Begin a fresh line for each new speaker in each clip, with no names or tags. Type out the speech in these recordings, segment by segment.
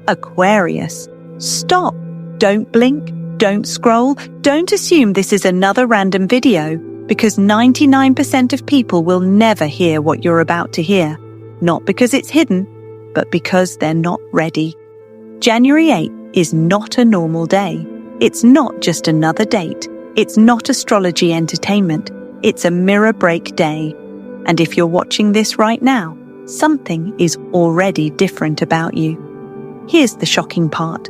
Aquarius, stop. Don't blink. Don't scroll. Don't assume this is another random video, because 99% of people will never hear what you're about to hear. Not because it's hidden, but because they're not ready. January 8th is not a normal day. It's not just another date. It's not astrology entertainment. It's a mirror break day. And if you're watching this right now, something is already different about you. Here's the shocking part.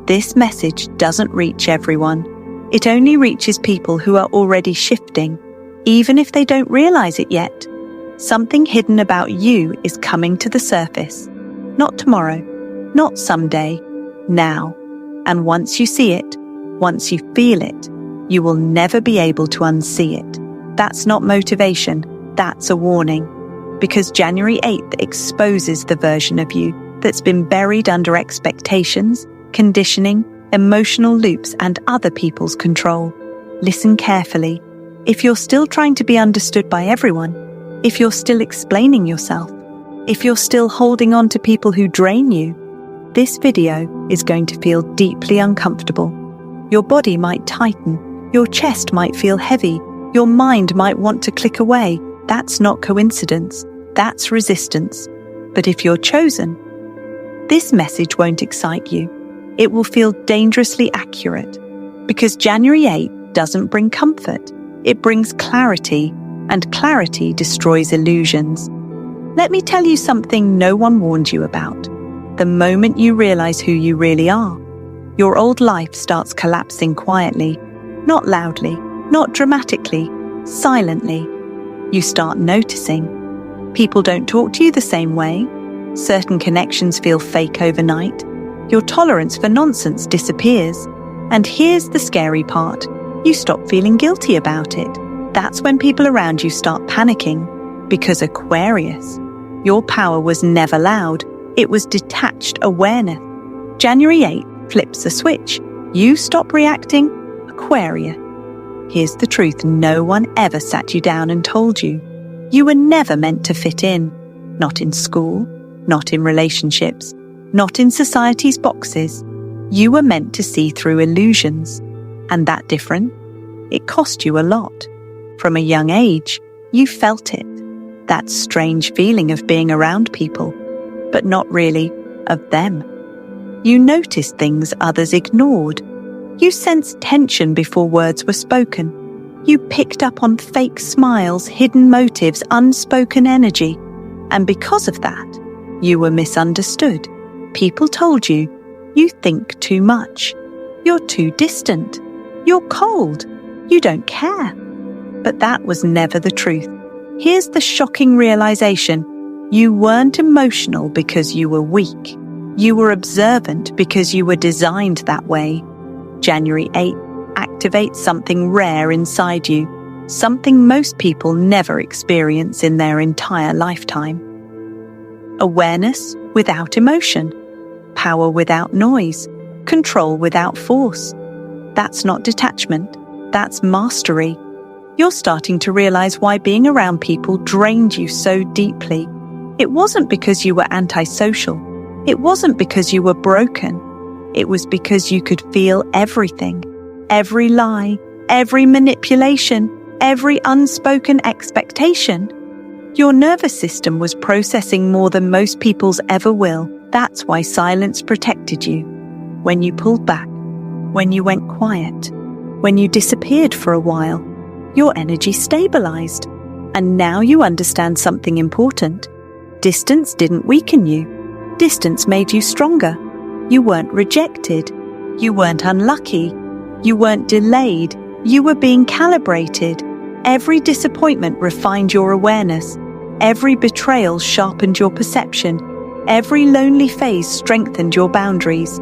This message doesn't reach everyone. It only reaches people who are already shifting, even if they don't realize it yet. Something hidden about you is coming to the surface. Not tomorrow, not someday, now. And once you see it, once you feel it, you will never be able to unsee it. That's not motivation, that's a warning. Because January 8th exposes the version of you that's been buried under expectations, conditioning, emotional loops, and other people's control. Listen carefully. If you're still trying to be understood by everyone, if you're still explaining yourself, if you're still holding on to people who drain you, this video is going to feel deeply uncomfortable. Your body might tighten, your chest might feel heavy, your mind might want to click away. That's not coincidence, that's resistance. But if you're chosen, this message won't excite you. It will feel dangerously accurate, because January 8th doesn't bring comfort. It brings clarity, and clarity destroys illusions. Let me tell you something no one warned you about. The moment you realize who you really are, your old life starts collapsing quietly, not loudly, not dramatically, silently. You start noticing. People don't talk to you the same way. Certain connections feel fake overnight. Your tolerance for nonsense disappears. And here's the scary part. You stop feeling guilty about it. That's when people around you start panicking. Because Aquarius, your power was never loud. It was detached awareness. January 8th flips a switch. You stop reacting. Aquarius. Here's the truth no one ever sat you down and told you. You were never meant to fit in. Not in school, not in relationships, not in society's boxes. You were meant to see through illusions. And that difference? It cost you a lot. From a young age, you felt it. That strange feeling of being around people, but not really of them. You noticed things others ignored. You sensed tension before words were spoken. You picked up on fake smiles, hidden motives, unspoken energy. And because of that, you were misunderstood. People told you, you think too much. You're too distant. You're cold. You don't care. But that was never the truth. Here's the shocking realization. You weren't emotional because you were weak. You were observant because you were designed that way. January 8th activates something rare inside you, something most people never experience in their entire lifetime. Awareness without emotion, power without noise, control without force. That's not detachment, that's mastery. You're starting to realize why being around people drained you so deeply. It wasn't because you were antisocial. It wasn't because you were broken. It was because you could feel everything. Every lie, every manipulation, every unspoken expectation. Your nervous system was processing more than most people's ever will. That's why silence protected you. When you pulled back, when you went quiet, when you disappeared for a while, your energy stabilized. And now you understand something important. Distance didn't weaken you. Distance made you stronger. You weren't rejected. You weren't unlucky. You weren't delayed. You were being calibrated. Every disappointment refined your awareness. Every betrayal sharpened your perception. Every lonely phase strengthened your boundaries.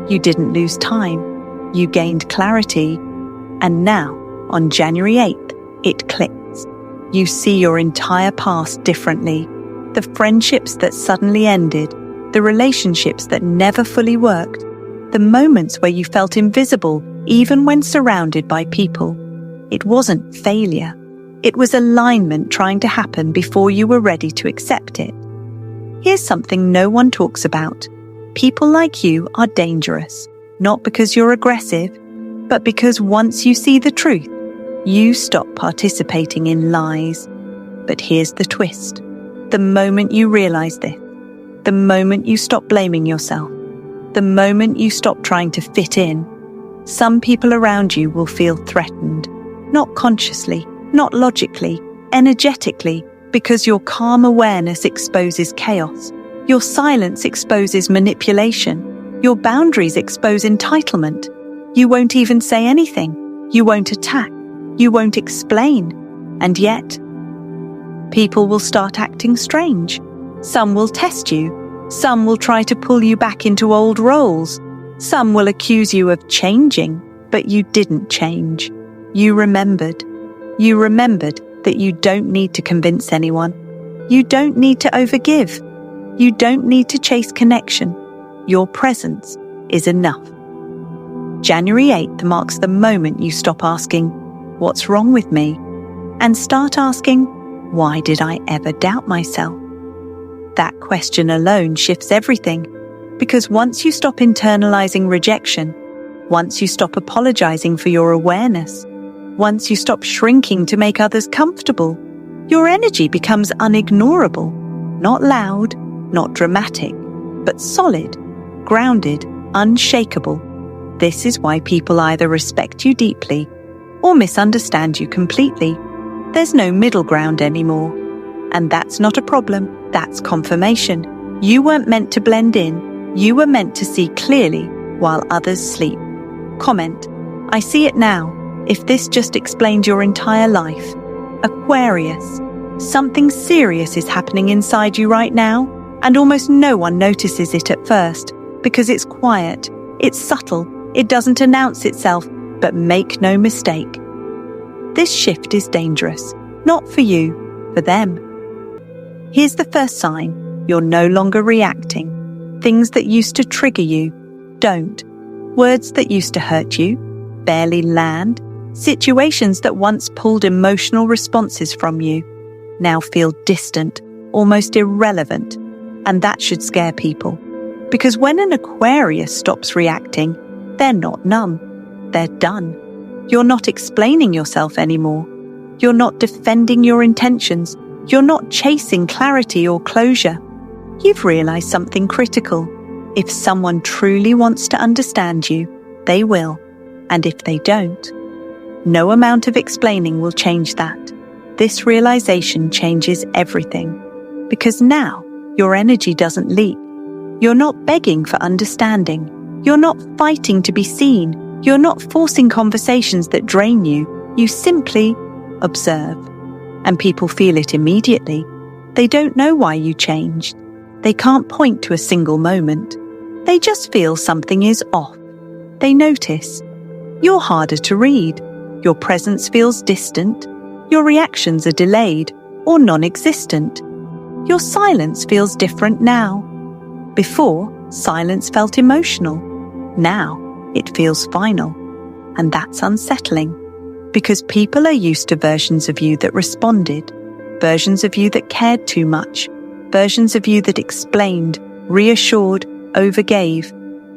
You didn't lose time. You gained clarity. And now, on January 8th, it clicks. You see your entire past differently. The friendships that suddenly ended, the relationships that never fully worked, the moments where you felt invisible even when surrounded by people. It wasn't failure. It was alignment trying to happen before you were ready to accept it. Here's something no one talks about. People like you are dangerous, not because you're aggressive, but because once you see the truth, you stop participating in lies. But here's the twist. The moment you realize this, the moment you stop blaming yourself, the moment you stop trying to fit in, some people around you will feel threatened, not consciously, not logically, energetically, because your calm awareness exposes chaos. Your silence exposes manipulation. Your boundaries expose entitlement. You won't even say anything. You won't attack. You won't explain. And yet, people will start acting strange. Some will test you. Some will try to pull you back into old roles. Some will accuse you of changing, but you didn't change. You remembered. You remembered that you don't need to convince anyone. You don't need to overgive. You don't need to chase connection. Your presence is enough. January 8th marks the moment you stop asking, "What's wrong with me?" and start asking, "Why did I ever doubt myself?" That question alone shifts everything, because once you stop internalizing rejection, once you stop apologizing for your awareness, once you stop shrinking to make others comfortable, your energy becomes unignorable, not loud, not dramatic, but solid, grounded, unshakable. This is why people either respect you deeply or misunderstand you completely. There's no middle ground anymore. And that's not a problem, that's confirmation. You weren't meant to blend in, you were meant to see clearly while others sleep. Comment, "I see it now," if this just explained your entire life. Aquarius, something serious is happening inside you right now, and almost no one notices it at first, because it's quiet, it's subtle, it doesn't announce itself, but make no mistake. This shift is dangerous, not for you, for them. Here's the first sign, you're no longer reacting. Things that used to trigger you, don't. Words that used to hurt you, barely land. Situations that once pulled emotional responses from you, now feel distant, almost irrelevant. And that should scare people. Because when an Aquarius stops reacting, they're not numb. They're done. You're not explaining yourself anymore. You're not defending your intentions. You're not chasing clarity or closure. You've realized something critical. If someone truly wants to understand you, they will. And if they don't, no amount of explaining will change that. This realization changes everything. Because now, your energy doesn't leak. You're not begging for understanding. You're not fighting to be seen. You're not forcing conversations that drain you. You simply observe. And people feel it immediately. They don't know why you changed. They can't point to a single moment. They just feel something is off. They notice. You're harder to read. Your presence feels distant. Your reactions are delayed or non-existent. Your silence feels different now. Before, silence felt emotional. Now, it feels final. And that's unsettling. Because people are used to versions of you that responded, versions of you that cared too much, versions of you that explained, reassured, overgave.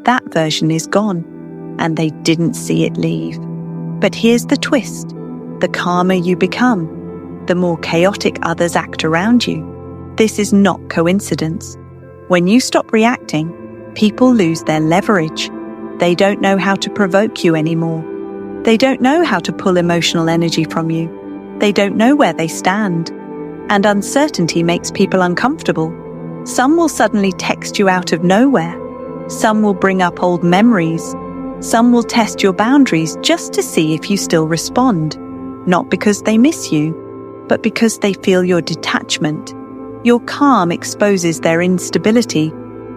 That version is gone, and they didn't see it leave. But here's the twist. The calmer you become, the more chaotic others act around you. This is not coincidence. When you stop reacting, people lose their leverage. They don't know how to provoke you anymore. They don't know how to pull emotional energy from you. They don't know where they stand. And uncertainty makes people uncomfortable. Some will suddenly text you out of nowhere. Some will bring up old memories. Some will test your boundaries just to see if you still respond. Not because they miss you, but because they feel your detachment. Your calm exposes their instability.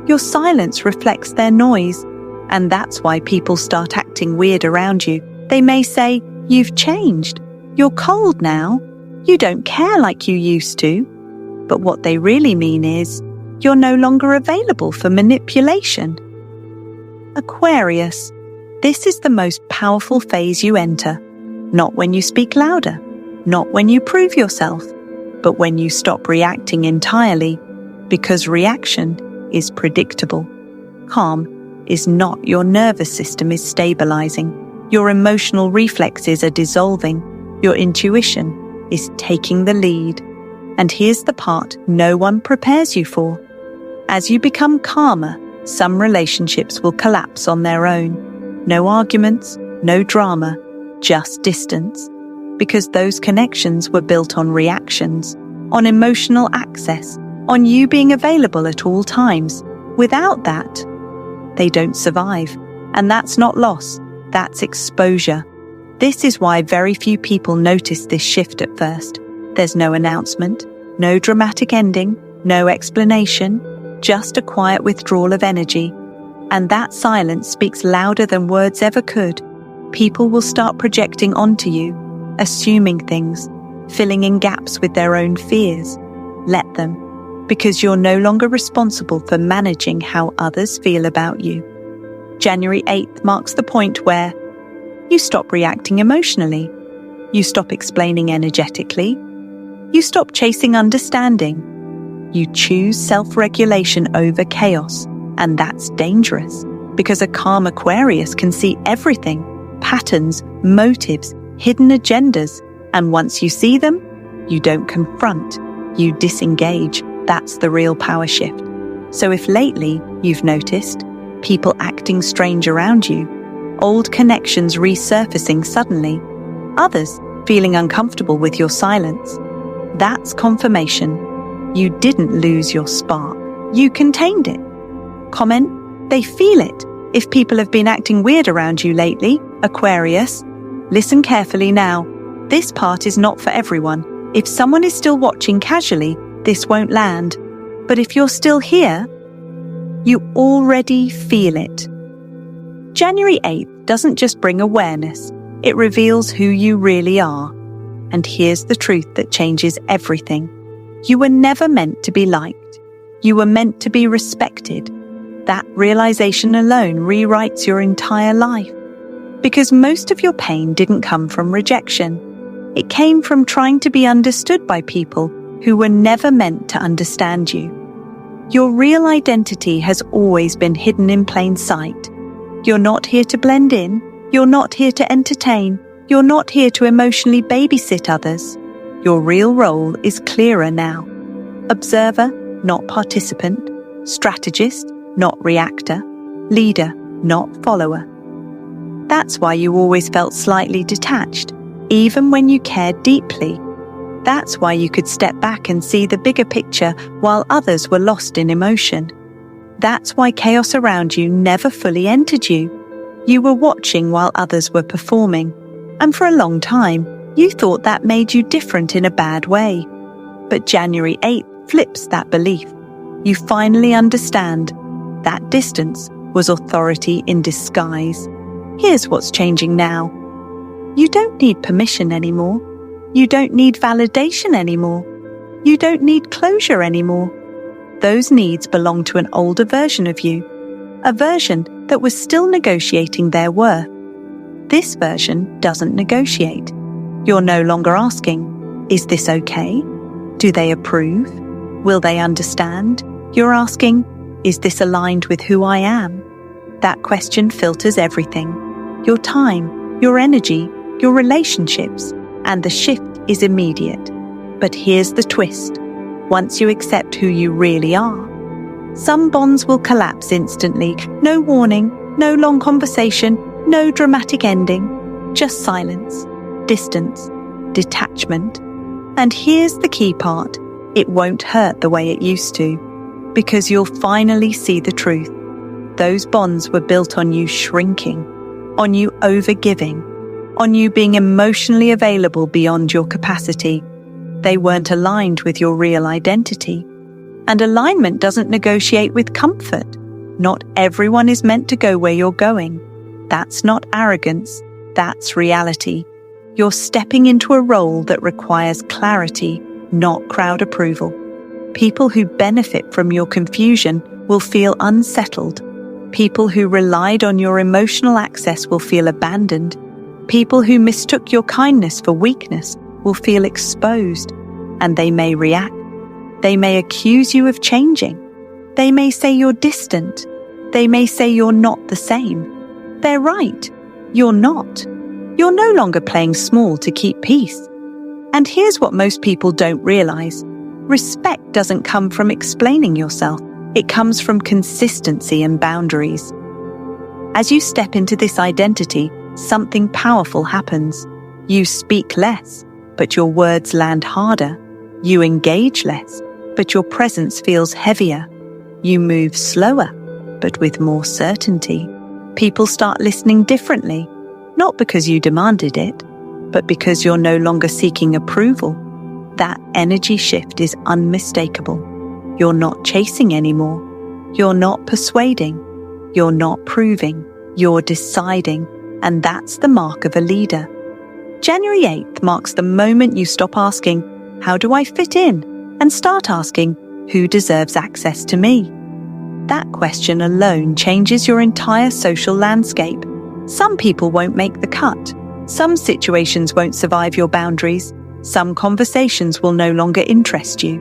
Your silence reflects their noise. And that's why people start acting weird around you. They may say, "You've changed. You're cold now. You don't care like you used to." But what they really mean is, you're no longer available for manipulation. Aquarius, this is the most powerful phase you enter. Not when you speak louder, not when you prove yourself, but when you stop reacting entirely, because reaction is predictable. calm is not your nervous system is stabilizing. Your emotional reflexes are dissolving. Your intuition is taking the lead. And here's the part no one prepares you for. As you become calmer, some relationships will collapse on their own. No arguments, no drama, just distance. Because those connections were built on reactions, on emotional access, on you being available at all times. Without that, they don't survive. And that's not loss, that's exposure. This is why very few people notice this shift at first. There's no announcement, no dramatic ending, no explanation, just a quiet withdrawal of energy. And that silence speaks louder than words ever could. People will start projecting onto you, assuming things, filling in gaps with their own fears. Let them, because you're no longer responsible for managing how others feel about you. January 8th marks the point where you stop reacting emotionally, you stop explaining energetically, you stop chasing understanding. You choose self-regulation over chaos, and that's dangerous, because a calm Aquarius can see everything, patterns, motives, hidden agendas, and once you see them, you don't confront, you disengage. That's the real power shift. So if lately you've noticed people acting strange around you, old connections resurfacing suddenly, others feeling uncomfortable with your silence, that's confirmation. You didn't lose your spark. You contained it. Comment, they feel it. If people have been acting weird around you lately, Aquarius, listen carefully now. This part is not for everyone. If someone is still watching casually, this won't land. But if you're still here, you already feel it. January 8th doesn't just bring awareness, it reveals who you really are. And here's the truth that changes everything. You were never meant to be liked. You were meant to be respected. That realization alone rewrites your entire life. Because most of your pain didn't come from rejection. It came from trying to be understood by people who were never meant to understand you. Your real identity has always been hidden in plain sight. You're not here to blend in. You're not here to entertain. You're not here to emotionally babysit others. Your real role is clearer now. Observer, not participant. Strategist, not reactor. Leader, not follower. That's why you always felt slightly detached, even when you cared deeply. That's why you could step back and see the bigger picture while others were lost in emotion. That's why chaos around you never fully entered you. You were watching while others were performing. And for a long time, you thought that made you different in a bad way. But January 8th flips that belief. You finally understand that distance was authority in disguise. Here's what's changing now. You don't need permission anymore. You don't need validation anymore. You don't need closure anymore. Those needs belong to an older version of you, a version that was still negotiating their worth. This version doesn't negotiate. You're no longer asking, is this okay? Do they approve? Will they understand? You're asking, is this aligned with who I am? That question filters everything. Your time, your energy, your relationships, and the shift is immediate. But here's the twist. Once you accept who you really are, some bonds will collapse instantly. No warning, no long conversation, no dramatic ending, just silence, distance, detachment. And here's the key part. It won't hurt the way it used to, because you'll finally see the truth. Those bonds were built on you shrinking, on you overgiving, on you being emotionally available beyond your capacity. They weren't aligned with your real identity. And alignment doesn't negotiate with comfort. Not everyone is meant to go where you're going. That's not arrogance, that's reality. You're stepping into a role that requires clarity, not crowd approval. People who benefit from your confusion will feel unsettled. People who relied on your emotional access will feel abandoned. People who mistook your kindness for weakness will feel exposed, and they may react. They may accuse you of changing. They may say you're distant. They may say you're not the same. They're right. You're not. You're no longer playing small to keep peace. And here's what most people don't realize. Respect doesn't come from explaining yourself. It comes from consistency and boundaries. As you step into this identity, something powerful happens. You speak less, but your words land harder. You engage less, but your presence feels heavier. You move slower, but with more certainty. People start listening differently, not because you demanded it, but because you're no longer seeking approval. That energy shift is unmistakable. You're not chasing anymore. You're not persuading. You're not proving. You're deciding, and that's the mark of a leader. January 8th marks the moment you stop asking, "How do I fit in?" and start asking, "Who deserves access to me?" That question alone changes your entire social landscape. Some people won't make the cut. Some situations won't survive your boundaries. Some conversations will no longer interest you.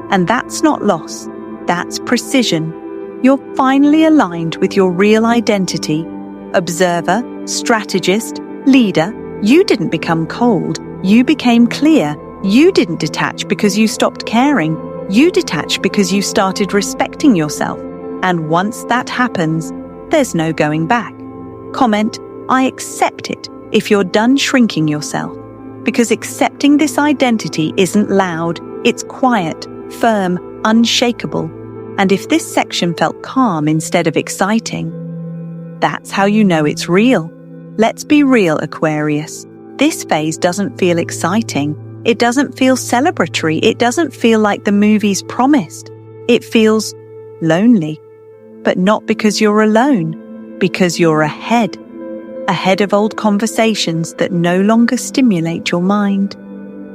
And that's not loss. That's precision. You're finally aligned with your real identity. Observer, strategist, leader. You didn't become cold. You became clear. You didn't detach because you stopped caring. You detached because you started respecting yourself. And once that happens, there's no going back. Comment, "I accept it," if you're done shrinking yourself. Because accepting this identity isn't loud, it's quiet, firm, unshakable. And if this section felt calm instead of exciting, that's how you know it's real. Let's be real, Aquarius. This phase doesn't feel exciting. It doesn't feel celebratory. It doesn't feel like the movies promised. It feels lonely. But not because you're alone, because you're ahead of old conversations that no longer stimulate your mind,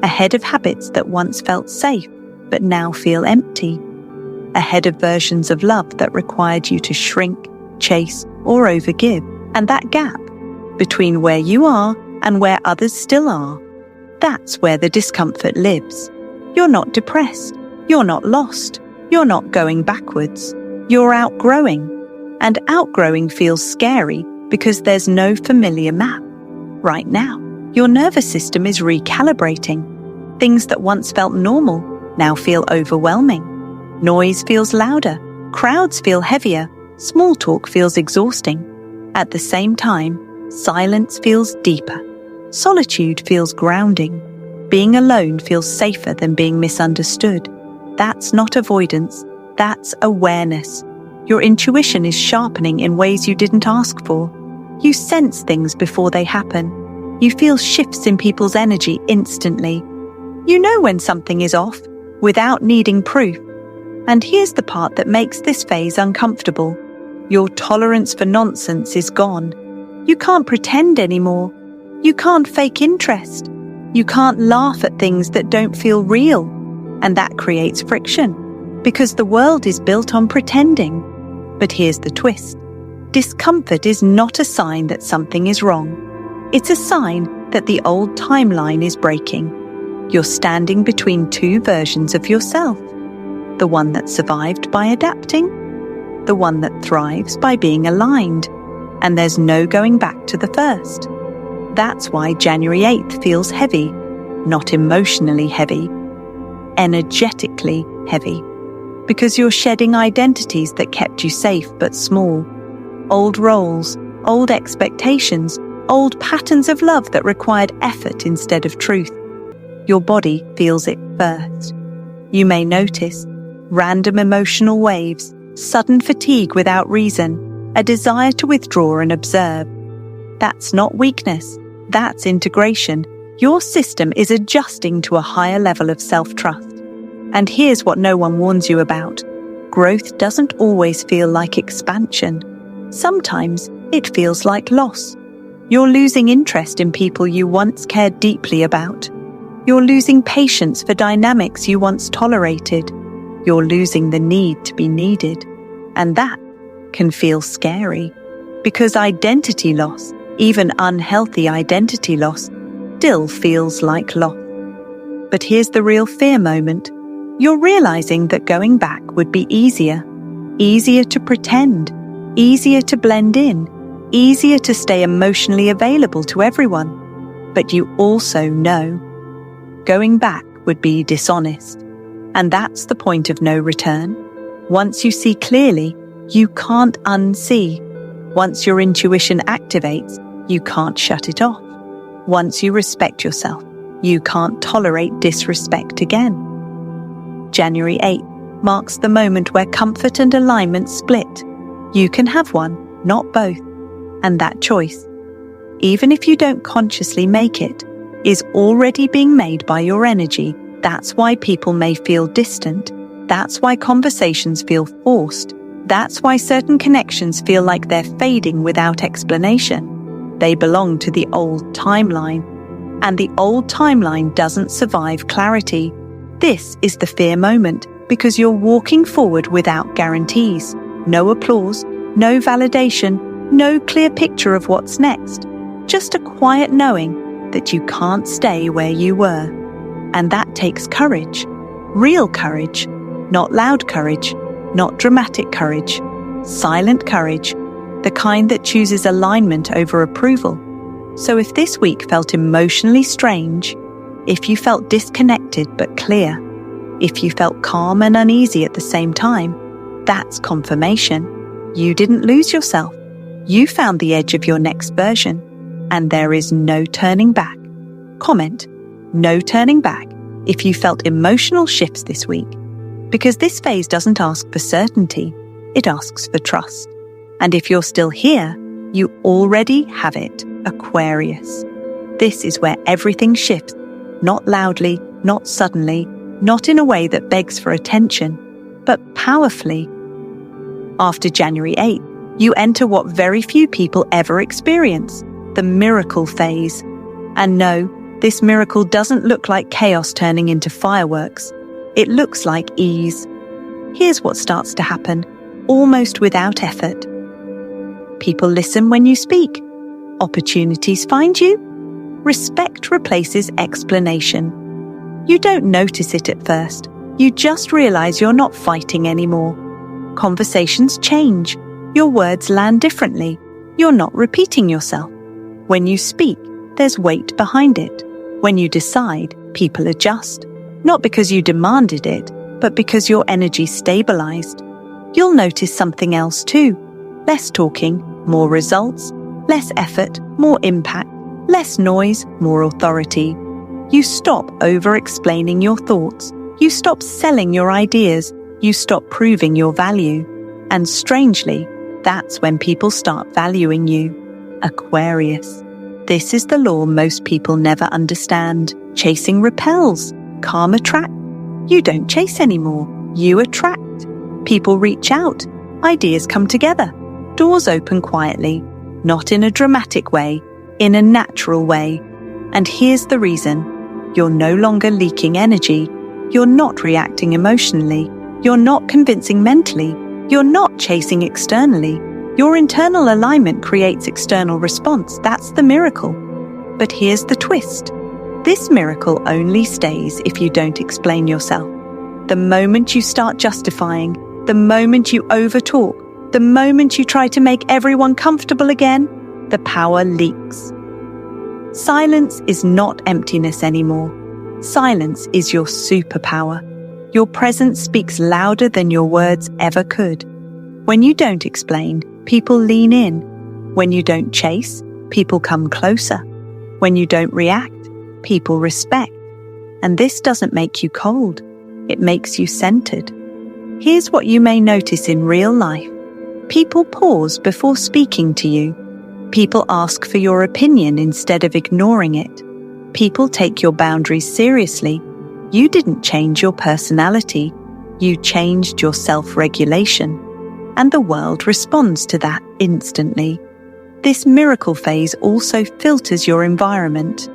ahead of habits that once felt safe but now feel empty, ahead of versions of love that required you to shrink, chase, or overgive. And that gap between where you are and where others still are, that's where the discomfort lives. You're not depressed. You're not lost. You're not going backwards. You're outgrowing. And outgrowing feels scary because there's no familiar map. Right now, your nervous system is recalibrating. Things that once felt normal now feel overwhelming. Noise feels louder. Crowds feel heavier. Small talk feels exhausting. At the same time, silence feels deeper. Solitude feels grounding. Being alone feels safer than being misunderstood. That's not avoidance. That's awareness. Your intuition is sharpening in ways you didn't ask for. You sense things before they happen. You feel shifts in people's energy instantly. You know when something is off without needing proof. And here's the part that makes this phase uncomfortable. Your tolerance for nonsense is gone. You can't pretend anymore. You can't fake interest. You can't laugh at things that don't feel real. And that creates friction, because the world is built on pretending. But here's the twist. Discomfort is not a sign that something is wrong. It's a sign that the old timeline is breaking. You're standing between two versions of yourself. The one that survived by adapting, the one that thrives by being aligned. And there's no going back to the first. That's why January 8th feels heavy, not emotionally heavy, energetically heavy. Because you're shedding identities that kept you safe but small. Old roles, old expectations, old patterns of love that required effort instead of truth. Your body feels it first. You may notice random emotional waves, sudden fatigue without reason, a desire to withdraw and observe. That's not weakness, that's integration. Your system is adjusting to a higher level of self-trust. And here's what no one warns you about. Growth doesn't always feel like expansion. Sometimes it feels like loss. You're losing interest in people you once cared deeply about. You're losing patience for dynamics you once tolerated. You're losing the need to be needed. And that can feel scary, because identity loss, even unhealthy identity loss, still feels like loss. But here's the real fear moment. You're realizing that going back would be easier to pretend, easier to blend in, easier to stay emotionally available to everyone. But you also know going back would be dishonest. And that's the point of no return. Once you see clearly, you can't unsee. Once your intuition activates, you can't shut it off. Once you respect yourself, you can't tolerate disrespect again. January 8th marks the moment where comfort and alignment split. You can have one, not both. And that choice, even if you don't consciously make it, is already being made by your energy. That's why people may feel distant. That's why conversations feel forced. That's why certain connections feel like they're fading without explanation. They belong to the old timeline. And the old timeline doesn't survive clarity. This is the fear moment because you're walking forward without guarantees. No applause, no validation, no clear picture of what's next. Just a quiet knowing that you can't stay where you were. And that takes courage. Real courage. Not loud courage. Not dramatic courage. Silent courage. The kind that chooses alignment over approval. So if this week felt emotionally strange, if you felt disconnected but clear, if you felt calm and uneasy at the same time, that's confirmation. You didn't lose yourself. You found the edge of your next version, and there is no turning back. Comment, no turning back, if you felt emotional shifts this week, because this phase doesn't ask for certainty, it asks for trust. And if you're still here, you already have it, Aquarius. This is where everything shifts, not loudly, not suddenly, not in a way that begs for attention, but powerfully. After January 8th, you enter what very few people ever experience, the miracle phase. And no, this miracle doesn't look like chaos turning into fireworks. It looks like ease. Here's what starts to happen, almost without effort. People listen when you speak. Opportunities find you. Respect replaces explanation. You don't notice it at first. You just realize you're not fighting anymore. Conversations change. Your words land differently. You're not repeating yourself. When you speak, there's weight behind it. When you decide, people adjust. Not because you demanded it, but because your energy stabilized. You'll notice something else too. Less talking, more results. Less effort, more impact. Less noise, more authority. You stop over-explaining your thoughts. You stop selling your ideas. You stop proving your value. And strangely, that's when people start valuing you. Aquarius. This is the law most people never understand. Chasing repels. Calm attracts. You don't chase anymore. You attract. People reach out. Ideas come together. Doors open quietly. Not in a dramatic way, in a natural way. And here's the reason. You're no longer leaking energy. You're not reacting emotionally. You're not convincing mentally. You're not chasing externally. Your internal alignment creates external response. That's the miracle. But here's the twist. This miracle only stays if you don't explain yourself. The moment you start justifying, the moment you overtalk, the moment you try to make everyone comfortable again, the power leaks. Silence is not emptiness anymore. Silence is your superpower. Your presence speaks louder than your words ever could. When you don't explain, people lean in. When you don't chase, people come closer. When you don't react, people respect. And this doesn't make you cold. It makes you centered. Here's what you may notice in real life. People pause before speaking to you. People ask for your opinion instead of ignoring it. People take your boundaries seriously. You didn't change your personality. You changed your self-regulation. And the world responds to that instantly. This miracle phase also filters your environment.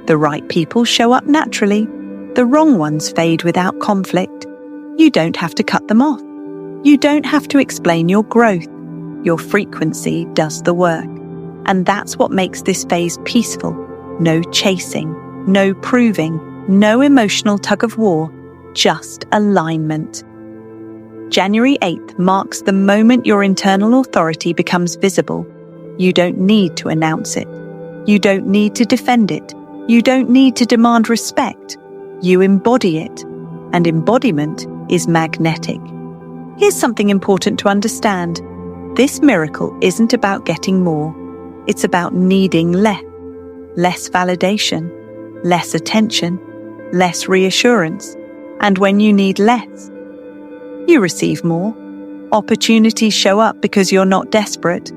The right people show up naturally. The wrong ones fade without conflict. You don't have to cut them off. You don't have to explain your growth. Your frequency does the work. And that's what makes this phase peaceful. No chasing, no proving, no emotional tug of war, just alignment. January 8th marks the moment your internal authority becomes visible. You don't need to announce it. You don't need to defend it. You don't need to demand respect. You embody it, and embodiment is magnetic. Here's something important to understand. This miracle isn't about getting more. It's about needing less. Less validation, less attention, less reassurance. And when you need less, you receive more. Opportunities show up because you're not desperate.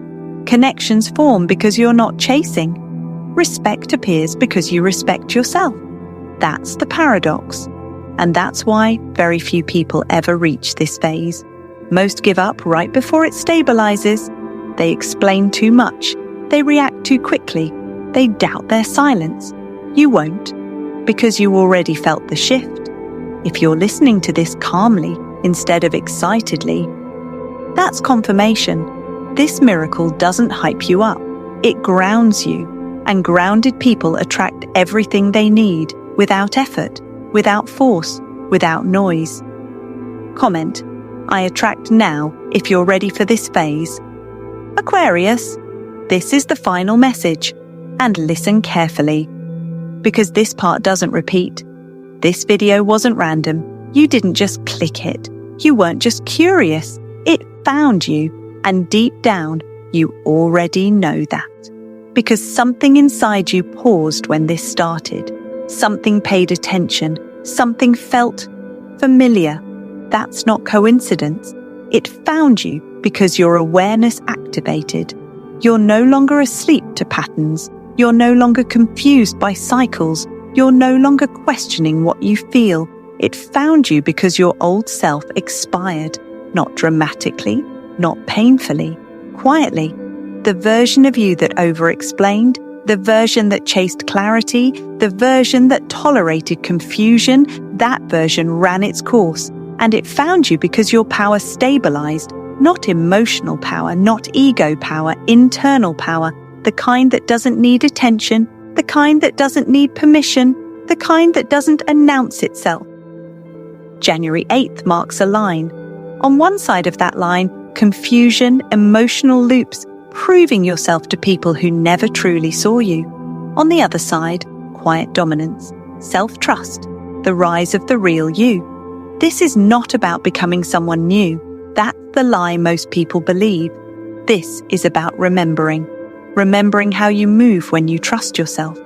Connections form because you're not chasing. Respect appears because you respect yourself. That's the paradox. And that's why very few people ever reach this phase. Most give up right before it stabilizes. They explain too much. They react too quickly. They doubt their silence. You won't, because you already felt the shift. If you're listening to this calmly instead of excitedly, that's confirmation. This miracle doesn't hype you up. It grounds you, and grounded people attract everything they need without effort, without force, without noise. Comment, I attract now if you're ready for this phase. Aquarius, this is the final message, and listen carefully, because this part doesn't repeat. This video wasn't random. You didn't just click it. You weren't just curious. It found you, and deep down, you already know that. Because something inside you paused when this started. Something paid attention. Something felt familiar. That's not coincidence. It found you because your awareness activated. You're no longer asleep to patterns. You're no longer confused by cycles. You're no longer questioning what you feel. It found you because your old self expired. Not dramatically, not painfully, quietly. The version of you that over-explained, the version that chased clarity, the version that tolerated confusion, that version ran its course. And it found you because your power stabilized. Not emotional power, not ego power, internal power. The kind that doesn't need attention, the kind that doesn't need permission, the kind that doesn't announce itself. January 8th marks a line. On one side of that line, confusion, emotional loops, proving yourself to people who never truly saw you. On the other side, quiet dominance, self-trust, the rise of the real you. This is not about becoming someone new. That's the lie most people believe. This is about remembering. Remembering how you move when you trust yourself.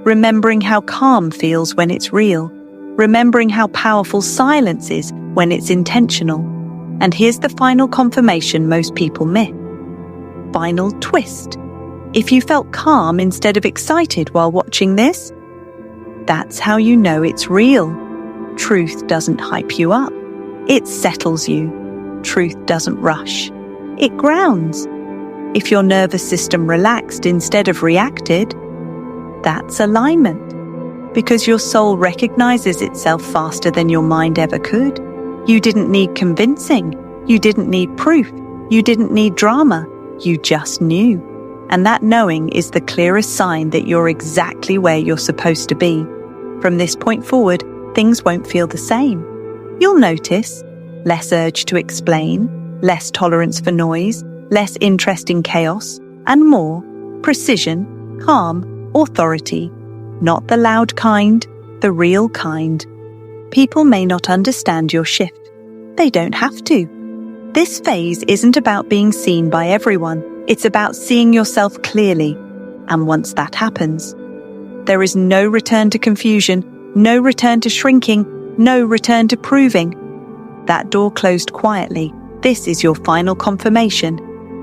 Remembering how calm feels when it's real. Remembering how powerful silence is when it's intentional. And here's the final confirmation most people miss. Final twist. If you felt calm instead of excited while watching this, that's how you know it's real. Truth doesn't hype you up. It settles you. Truth doesn't rush. It grounds. If your nervous system relaxed instead of reacted, that's alignment. Because your soul recognizes itself faster than your mind ever could. You didn't need convincing. You didn't need proof. You didn't need drama. You just knew. And that knowing is the clearest sign that you're exactly where you're supposed to be. From this point forward, things won't feel the same. You'll notice less urge to explain, less tolerance for noise, less interest in chaos, and more precision, calm, authority. Not the loud kind, the real kind. People may not understand your shift. They don't have to. This phase isn't about being seen by everyone. It's about seeing yourself clearly. And once that happens, there is no return to confusion, no return to shrinking, no return to proving. That door closed quietly. This is your final confirmation.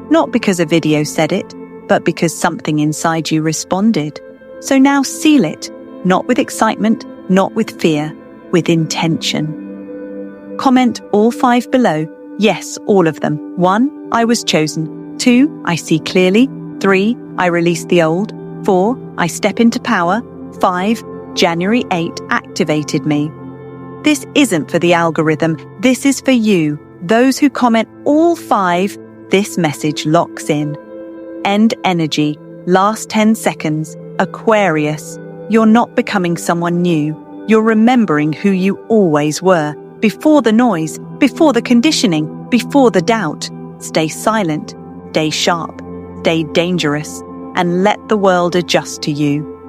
Not because a video said it, but because something inside you responded. So now seal it, not with excitement, not with fear, with intention. Comment all 5 below. Yes, all of them. 1, I was chosen. 2, I see clearly. 3, I release the old. 4, I step into power. 5, January 8 activated me. This isn't for the algorithm. This is for you. Those who comment all 5, this message locks in. End energy. Last 10 seconds. Aquarius. You're not becoming someone new. You're remembering who you always were. Before the noise, before the conditioning, before the doubt. Stay silent, stay sharp, stay dangerous, and let the world adjust to you.